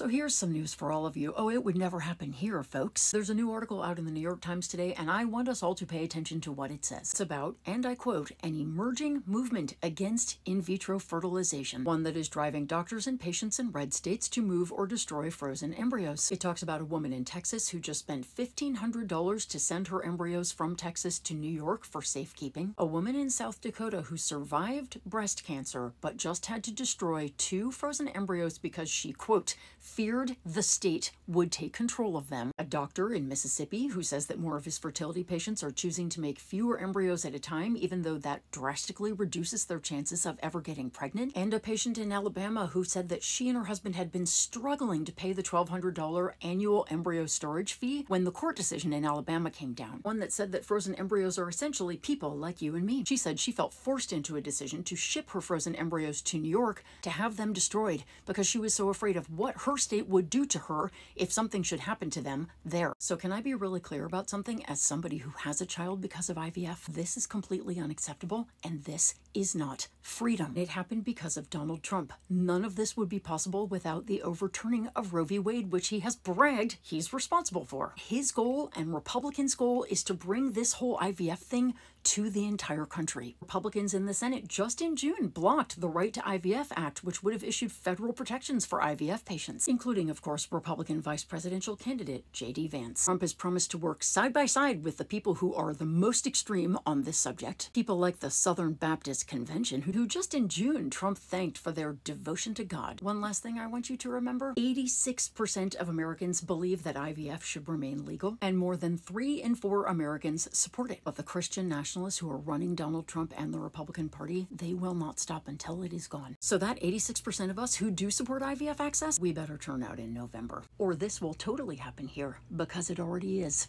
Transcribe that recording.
So here's some news for all of you. Oh, it would never happen here, folks. There's a new article out in the New York Times today, and I want us all to pay attention to what it says. It's about, and I quote, an emerging movement against in vitro fertilization, one that is driving doctors and patients in red states to move or destroy frozen embryos. It talks about a woman in Texas who just spent $1,500 to send her embryos from Texas to New York for safekeeping. A woman in South Dakota who survived breast cancer but just had to destroy 2 frozen embryos because she, quote, feared the state would take control of them. A doctor in Mississippi who says that more of his fertility patients are choosing to make fewer embryos at a time, even though that drastically reduces their chances of ever getting pregnant. And a patient in Alabama who said that she and her husband had been struggling to pay the $1,200 annual embryo storage fee when the court decision in Alabama came down. One that said that frozen embryos are essentially people like you and me. She said she felt forced into a decision to ship her frozen embryos to New York to have them destroyed because she was so afraid of what her state would do to her if something should happen to them there. So can I be really clear about something as somebody who has a child because of IVF? This is completely unacceptable, and this is not freedom. It happened because of Donald Trump. None of this would be possible without the overturning of Roe v. Wade, which he has bragged he's responsible for. His goal and Republicans' goal is to bring this whole IVF thing to the entire country. Republicans in the Senate just in June blocked the Right to IVF Act, which would have issued federal protections for IVF patients, including, of course, Republican vice presidential candidate J.D. Vance. Trump has promised to work side by side with the people who are the most extreme on this subject, people like the Southern Baptist Convention, who just in June Trump thanked for their devotion to God. One last thing I want you to remember, 86% of Americans believe that IVF should remain legal, and more than 3 in 4 Americans support it. But the Christian nationalists who are running Donald Trump and the Republican Party, they will not stop until it is gone. So that 86% of us who do support IVF access, we better turn out in November, or this will totally happen here, because it already is.